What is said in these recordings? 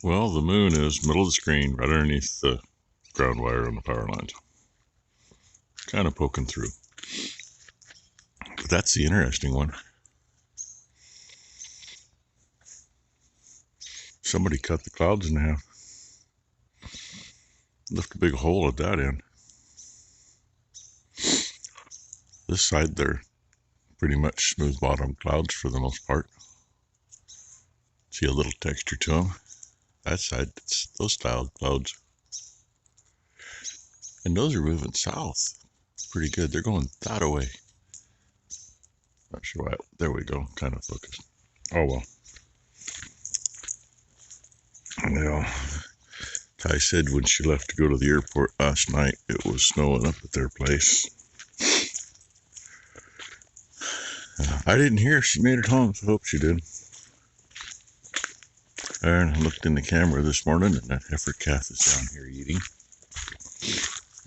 Well, the moon is middle of the screen, right underneath the ground wire on the power lines. Kind of poking through. But that's the interesting one. Somebody cut the clouds in half. Left a big hole at that end. This side, they're pretty much smooth bottom clouds for the most part. See a little texture to them. That side, it's those styled clouds. And those are moving south pretty good. They're going that way. Not sure why. There we go. Kind of focused. Oh well. Yeah. Ty said when she left to go to the airport last night, it was snowing up at their place. I didn't hear if she made it home, so I hope she did. And I looked in the camera this morning, and that heifer calf is down here eating.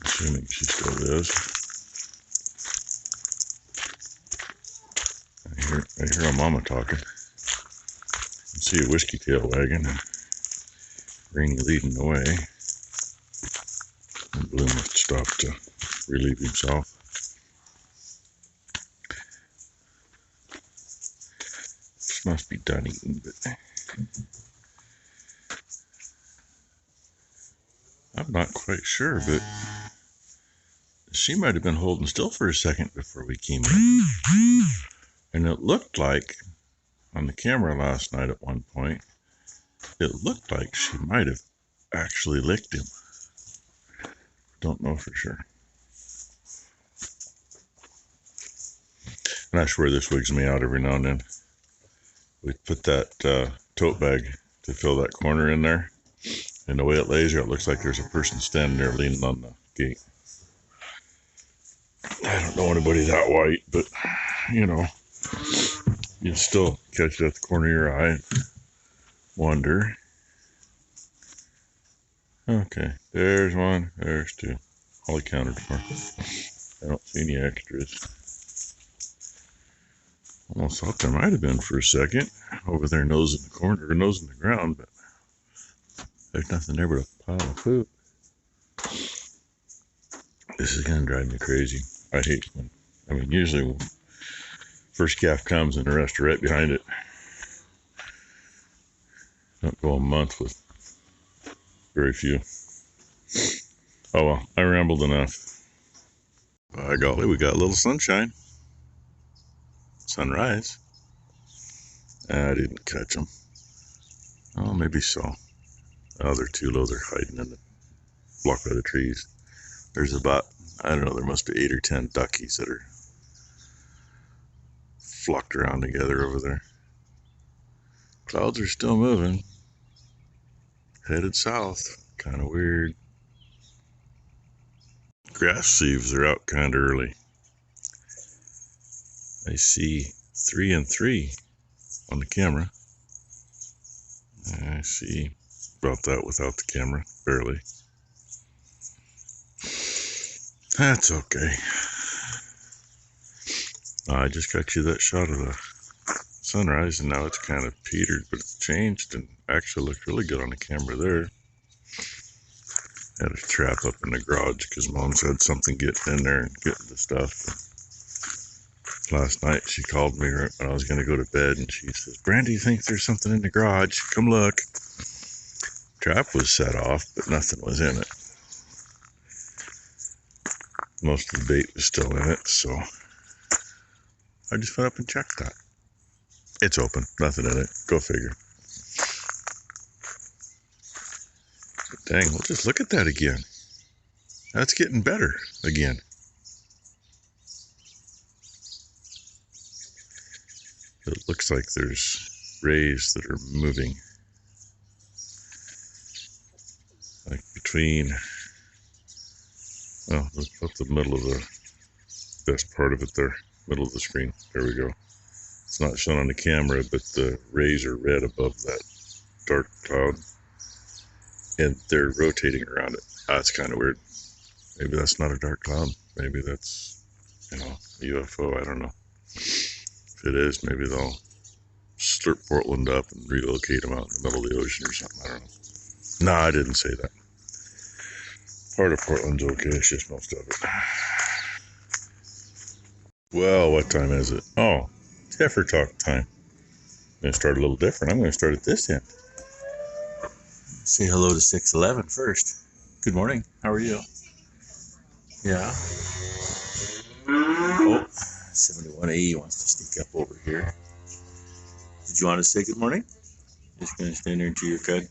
Assuming she still is. I hear a mama talking. I see a whiskey tail wagging, and Rainy leading the way. And Blue must stop to relieve himself. This must be done eating, but I'm not quite sure, but she might have been holding still for a second before we came in. And it looked like, on the camera last night at one point, it looked like she might have actually licked him. Don't know for sure. And I swear this wigs me out every now and then. We put that tote bag to fill that corner in there. And the way it lays there, it looks like there's a person standing there leaning on the gate. I don't know anybody that white, but, you know, you still catch it at the corner of your eye and wonder. Okay, there's one, there's two. All accounted for. I don't see any extras. Almost thought there might have been for a second. Over there, nose in the corner, or nose in the ground, but there's nothing there but a pile of poop. This is gonna drive me crazy. I hate when, usually when first calf comes and the rest are right behind it. Don't go a month with very few. Oh well, I rambled enough. By golly, we got a little sunshine. Sunrise. I didn't catch them. Oh, maybe so. Oh, they're too low. They're hiding in the block by the trees. There's about, I don't know, there must be 8 or 10 duckies that are flocked around together over there. Clouds are still moving. Headed south. Kind of weird. Grass sieves are out kind of early. I see 3 and 3 on the camera. I see about that without the camera, barely. That's okay. I just got you that shot of the sunrise, and now it's kind of petered, but it's changed and actually looked really good on the camera there. Had a trap up in the garage because Mom's had something getting in there and getting the stuff. Last night she called me right when I was going to go to bed, and she says, "Brandy thinks there's something in the garage. Come look." Trap was set off, but nothing was in it. Most of the bait was still in it, so I just went up and checked that. It's open, nothing in it. Go figure. But dang, we'll just look at that again. That's getting better again. It looks like there's rays that are moving. Like between, well, up the middle of the best part of it there, middle of the screen. There we go. It's not shown on the camera, but the rays are red above that dark cloud, and they're rotating around it. That's kind of weird. Maybe that's not a dark cloud. Maybe that's, a UFO. I don't know. If it is, maybe they'll slurp Portland up and relocate them out in the middle of the ocean or something. I don't know. No, I didn't say that. Part of Portland's okay, it's just most of it. Well, what time is it? Oh, it's heifer talk time. I'm going to start a little different. I'm going to start at this end. Say hello to 611 first. Good morning. How are you? Yeah. Oh, 71A wants to sneak up over here. Did you want to say good morning? Just going to stand there until you're good.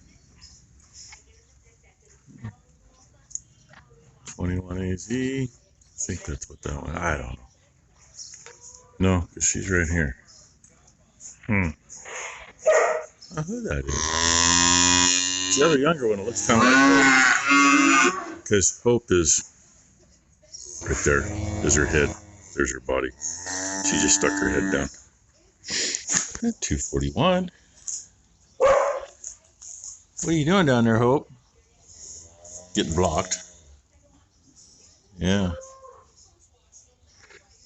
21AZ. I think that's what that one. I don't know. No, because she's right here. I who that is. It's the other younger one. It looks kind of like Hope. Because Hope is right there. Is her head. There's her body. She just stuck her head down. 241. What are you doing down there, Hope? Getting blocked. Yeah.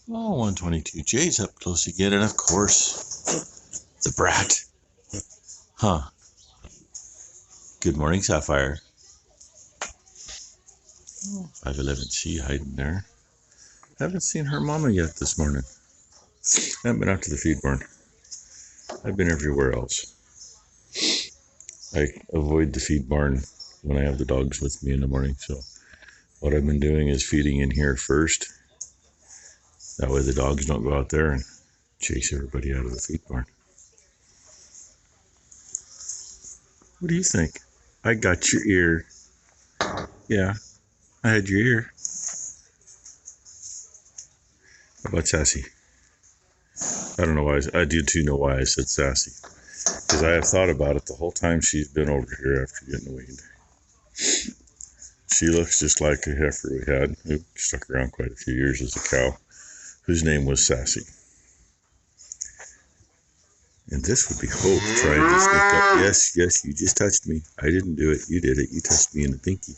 Oh, 122. Jay's up close again, and of course, the brat. Huh. Good morning, Sapphire. Oh, 511C hiding there. Haven't seen her mama yet this morning. Haven't been out to the feed barn. I've been everywhere else. I avoid the feed barn when I have the dogs with me in the morning, so what I've been doing is feeding in here first. That way the dogs don't go out there and chase everybody out of the feed barn. What do you think? I got your ear. Yeah, I had your ear. How about sassy? I don't know why. I do too know why I said sassy. Because I have thought about it the whole time she's been over here after getting weaned. She looks just like a heifer we had, who stuck around quite a few years as a cow, whose name was Sassy. And this would be Hope trying to sneak up. Yes, yes, you just touched me. I didn't do it. You did it. You touched me in the pinky.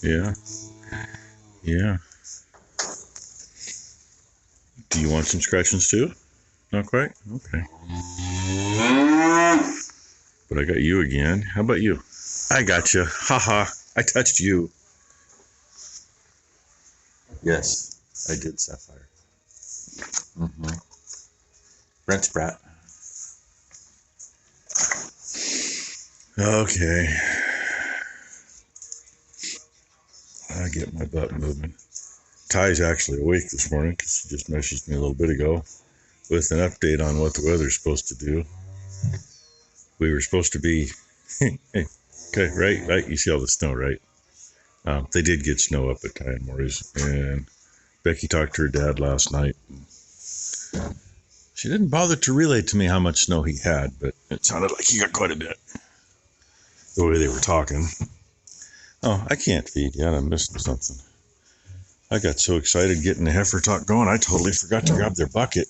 Yeah. Yeah. Do you want some scratchings too? Not quite? Okay. But I got you again. How about you? I got you. Haha. I touched you. Yes, I did, Sapphire. Brent's brat. Okay. I get my butt moving. Ty's actually awake this morning because she just messaged me a little bit ago with an update on what the weather's supposed to do. We were supposed to be, okay, right. You see all the snow, right? They did get snow up at Ty and Maury's, and Becky talked to her dad last night. She didn't bother to relay to me how much snow he had, but it sounded like he got quite a bit. The way they were talking. Oh, I can't feed yet. I'm missing something. I got so excited getting the heifer talk going, I totally forgot to grab their bucket.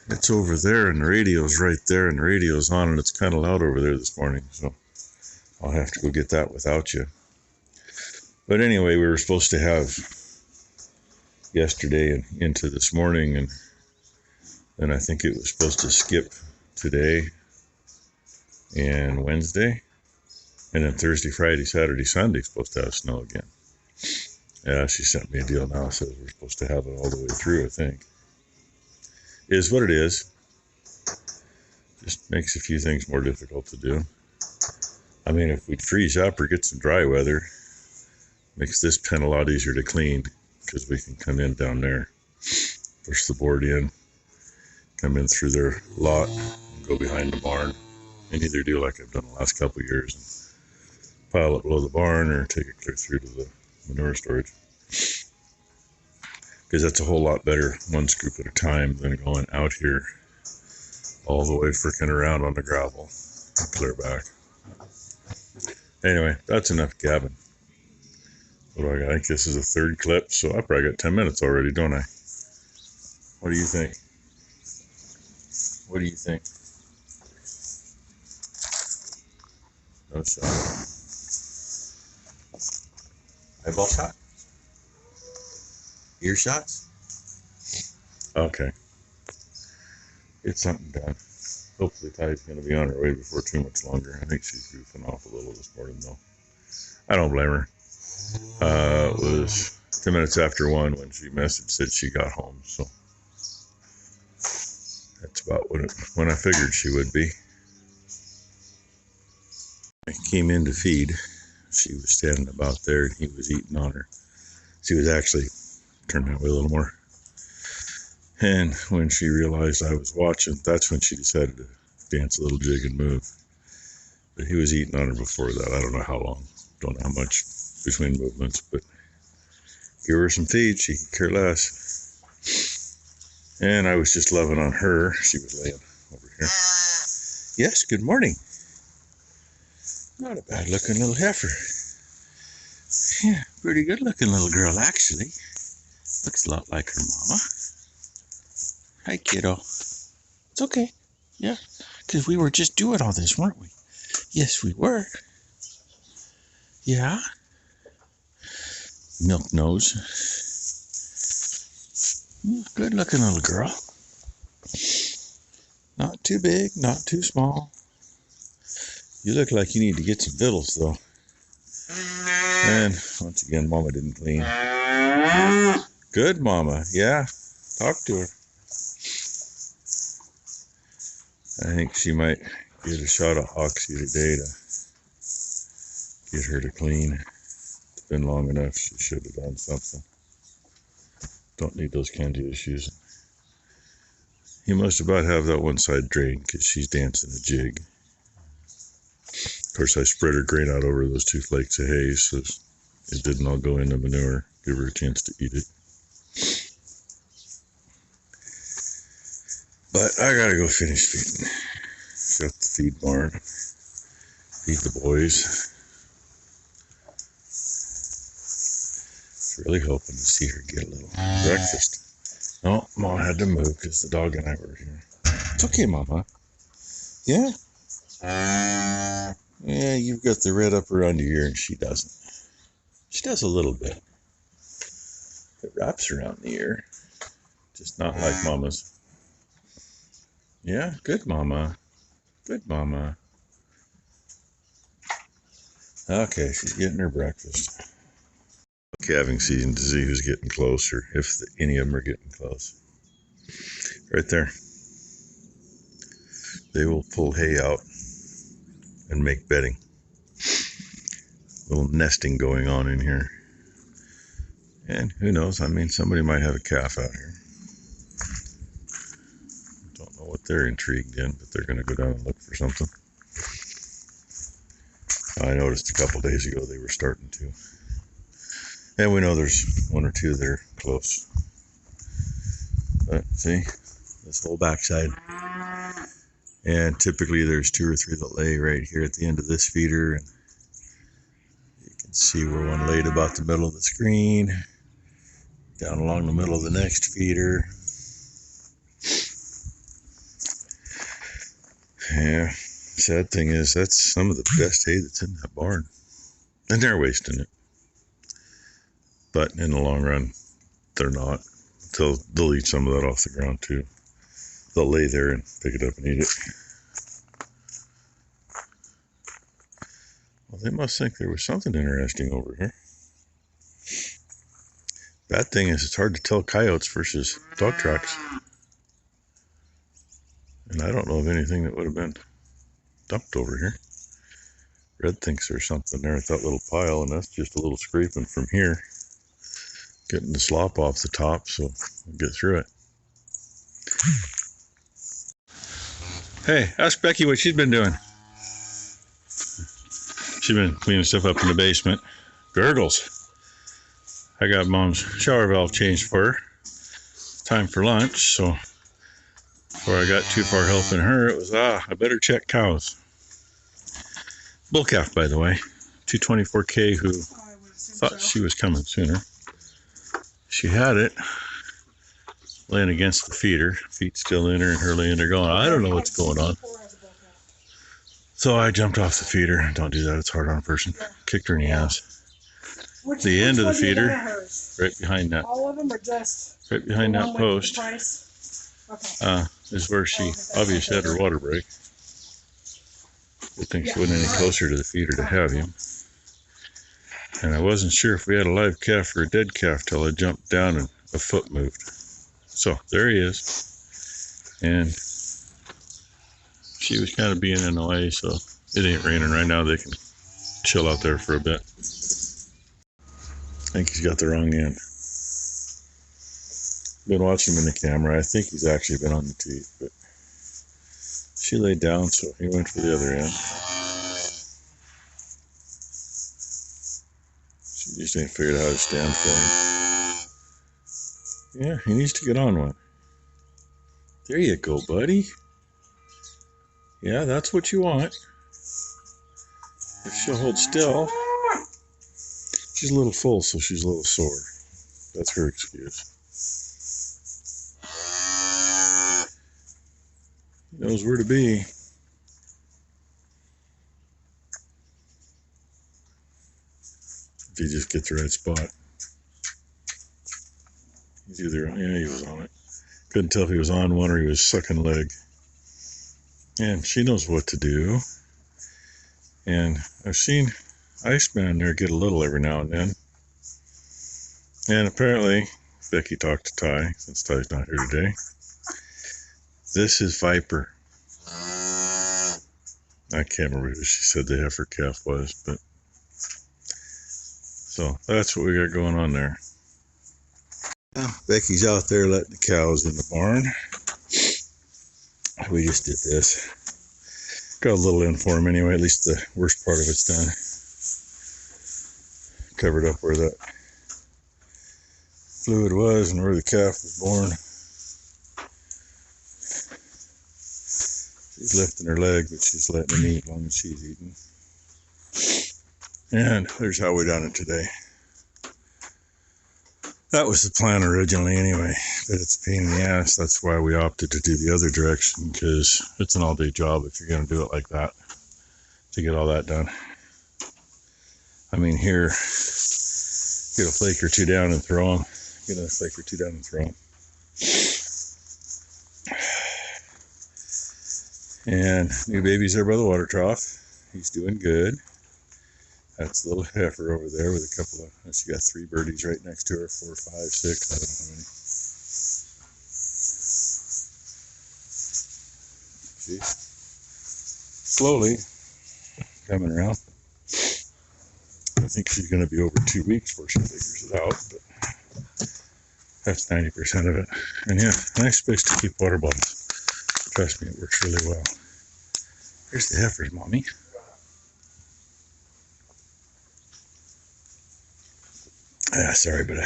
It's over there, and the radio's right there, and the radio's on, and it's kind of loud over there this morning, so I'll have to go get that without you. But anyway, we were supposed to have yesterday and into this morning, and I think it was supposed to skip today and Wednesday, and then Thursday, Friday, Saturday, Sunday supposed to have snow again. Yeah, she sent me a deal now. Says we're supposed to have it all the way through, I think. Is what it is. Just makes a few things more difficult to do. I mean, if we'd freeze up or get some dry weather, makes this pen a lot easier to clean because we can come in down there, push the board in, come in through their lot, and go behind the barn, and either do like I've done the last couple of years and pile it below the barn or take it clear through to the manure storage. Because that's a whole lot better, one scoop at a time, than going out here all the way freaking around on the gravel and clear back. Anyway, that's enough gabbing. What do I got? I think this is the third clip, so I probably got 10 minutes already, don't I? What do you think? What do you think? No shot. Eyeball shot? Ear shots? Okay. Get something done. Hopefully Ty's going to be on her way before too much longer. I think she's goofing off a little this morning, though. I don't blame her. It was 10 minutes after 1 when she messaged, said she got home, so that's about when I figured she would be. I came in to feed. She was standing about there, and he was eating on her. She was actually, turned that way a little more. And when she realized I was watching, that's when she decided to dance a little jig and move. But he was eating on her before that. I don't know how long. Don't know how much between movements, but give her some feed. She could care less. And I was just loving on her. She was laying over here. Yes, good morning. Not a bad looking little heifer. Yeah, pretty good looking little girl, actually. Looks a lot like her mama. Hi, kiddo. It's okay. Yeah, because we were just doing all this, weren't we? Yes, we were. Yeah. Milk nose. Good looking little girl. Not too big, not too small. You look like you need to get some vittles, though. And once again, Mama didn't clean. Good, Mama. Yeah. Talk to her. I think she might get a shot of Oxy today to get her to clean. It's been long enough. She should have done something. Don't need those kinds of issues. He must about have that one side drained because she's dancing a jig. Of course, I spread her grain out over those 2 flakes of hay so it didn't all go into manure. Give her a chance to eat it. But I gotta go finish feeding. Shut the feed barn. Feed the boys. Really hoping to see her get a little breakfast. No, Mom had to move because the dog and I were here. It's okay, Mama. Yeah? Yeah, you've got the red up around your ear and she doesn't. She does a little bit. It wraps around the ear. Just not like Mama's. Yeah, good, Mama. Good, Mama. Okay, she's getting her breakfast. Calving season to see who's getting closer, if any of them are getting close. Right there. They will pull hay out and make bedding. Little nesting going on in here. And who knows, I mean, somebody might have a calf out here. Don't know what they're intrigued in, but they're going to go down and look for something. I noticed a couple days ago they were starting to. And we know there's 1 or 2 that are close. But see, this whole backside. And typically there's 2 or 3 that lay right here at the end of this feeder. And you can see where one laid about the middle of the screen. Down along the middle of the next feeder. Yeah, sad thing is that's some of the best hay that's in that barn. And they're wasting it. But in the long run, they're not. They'll eat some of that off the ground too. They'll lay there and pick it up and eat it. Well, they must think there was something interesting over here. Bad thing is it's hard to tell coyotes versus dog tracks. And I don't know of anything that would have been dumped over here. Red thinks there's something there at that little pile, and that's just a little scraping from here. Getting the slop off the top, so we'll get through it. Hey, ask Becky what she's been doing. She's been cleaning stuff up in the basement. Gurgles. I got Mom's shower valve changed for her. Time for lunch, so before I got too far helping her, it was, I better check cows. Bull calf, by the way. 224K who thought she was coming sooner. She had it laying against the feeder. Feet still in her and her laying there going, I don't know what's going on. So I jumped off the feeder. Don't do that, it's hard on a person. Kicked her in the ass. The end of the feeder, right behind that. All of them are just right behind that post. Okay. is where she obviously had her water break. Good thing she wasn't any closer to the feeder to have him. And I wasn't sure if we had a live calf or a dead calf till I jumped down and a foot moved. So there he is. And she was kind of being in the way, so it ain't raining right now. They can chill out there for a bit. I think he's got the wrong end. Been watching him in the camera. I think he's actually been on the teat, but she laid down, so he went for the other end. She just ain't figured out how to stand for him. Yeah, he needs to get on one. There you go, buddy. Yeah, that's what you want. If she'll hold still. She's a little full, so she's a little sore. That's her excuse. He knows where to be. If you just get the right spot. He's either, yeah, he was on it. Couldn't tell if he was on one or he was sucking leg. And she knows what to do. And I've seen Iceman there get a little every now and then. And apparently, Becky talked to Ty, since Ty's not here today. This is Viper. I can't remember who she said the heifer calf was, but so that's what we got going on there. Now, Becky's out there letting the cows in the barn. We just did this. Got a little in for him anyway, at least the worst part of it's done. Covered up where that fluid was and where the calf was born. She's lifting her leg, but she's letting him eat as long as she's eating. And there's how we done it today. That was the plan originally anyway, but it's a pain in the ass. That's why we opted to do the other direction, because it's an all-day job if you're going to do it like that, to get all that done. I mean, here, get a flake or two down and throw them. Get a flake or two down and throw them. And new baby's there by the water trough. He's doing good. That's the little heifer over there with a couple of, she got 3 birdies right next to her, 4, 5, 6, I don't know how many. She's slowly coming around. I think she's going to be over 2 weeks before she figures it out, but that's 90% of it. And yeah, nice space to keep water bottles. Trust me, it works really well. Here's the heifers, mommy. Ah, sorry, but I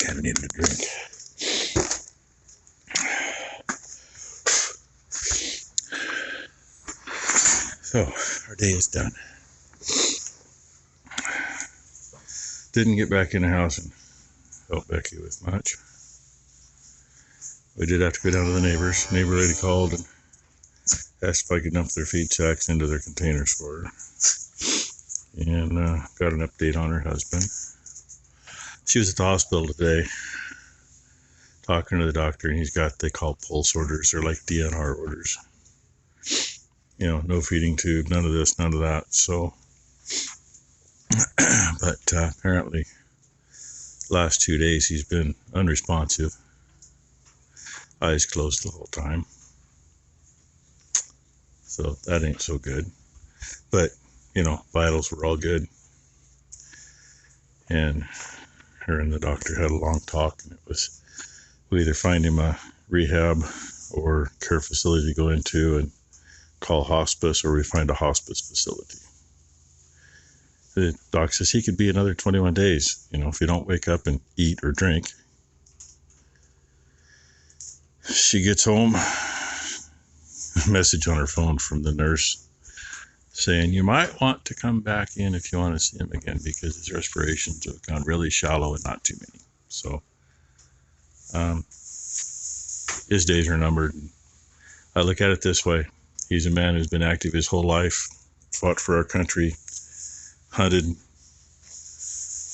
kind of needed a drink. So, our day is done. Didn't get back in the house and help Becky with much. We did have to go down to the neighbors. Neighbor lady called and asked if I could dump their feed sacks into their containers for her. And got an update on her husband. She was at the hospital today talking to the doctor, and he's got, they call pulse orders. They're like DNR orders. You know, no feeding tube, none of this, none of that. So, but apparently last 2 days he's been unresponsive. Eyes closed the whole time. So that ain't so good. But, you know, vitals were all good. And her and the doctor had a long talk, and it was, we either find him a rehab or care facility to go into and call hospice, or we find a hospice facility. The doc says he could be another 21 days, you know, if you don't wake up and eat or drink. She gets home, a message on her phone from the nurse saying, you might want to come back in if you want to see him again, because his respirations have gone really shallow and not too many. So his days are numbered. I look at it this way. He's a man who's been active his whole life, fought for our country, hunted, you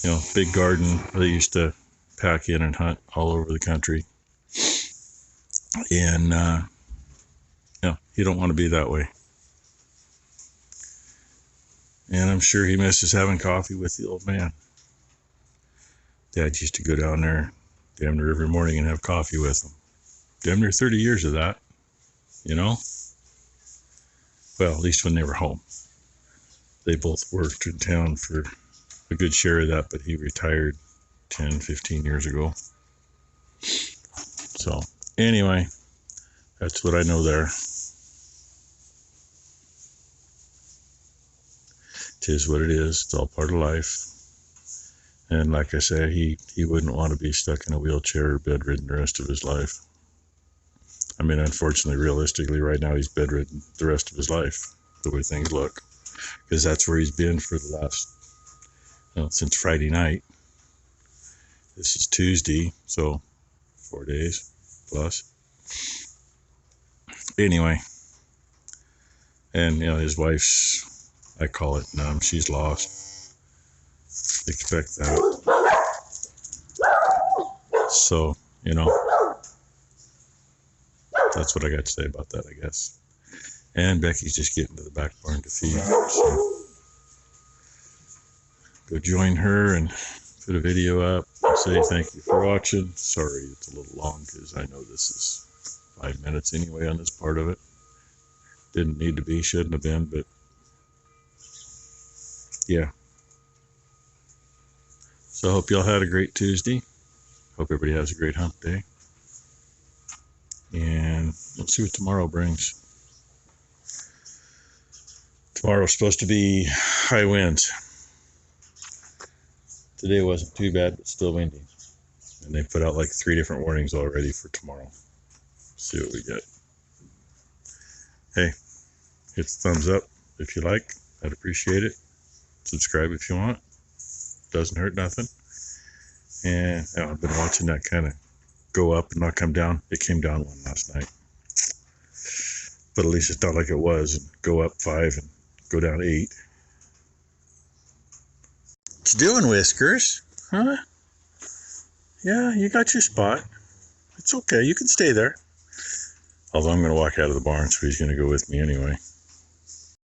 know, big garden. They used to pack in and hunt all over the country. And, he don't want to be that way. And I'm sure he misses having coffee with the old man. Dad used to go down there damn near every morning and have coffee with him. Damn near 30 years of that, Well, at least when they were home. They both worked in town for a good share of that, but he retired 10, 15 years ago. So, anyway, that's what I know there. 'Tis what it is. It's all part of life. And like I say, he wouldn't want to be stuck in a wheelchair or bedridden the rest of his life. I mean, unfortunately, realistically, right now he's bedridden the rest of his life, the way things look. Because that's where he's been for the last, since Friday night. This is Tuesday, so 4 days plus. Anyway, and, his wife's, I call it numb, she's lost. Expect that. So, that's what I got to say about that, I guess. And Becky's just getting to the back barn to feed. So go join her and put a video up and say thank you for watching. Sorry it's a little long because I know this is 5 minutes anyway on this part of it. Didn't need to be, shouldn't have been, but yeah. So I hope y'all had a great Tuesday. Hope everybody has a great hump day. And we'll see what tomorrow brings. Tomorrow's supposed to be high winds. Today wasn't too bad, but still windy. And they put out like 3 different warnings already for tomorrow. See what we get. Hey, hit the thumbs up if you like. I'd appreciate it. Subscribe if you want. Doesn't hurt nothing. And I've been watching that kind of go up and not come down. It came down one last night. But at least it's not like it was. And go up 5 and go down 8. What you doing, Whiskers? Huh? Yeah, you got your spot. It's okay. You can stay there. Although I'm going to walk out of the barn, so he's going to go with me anyway.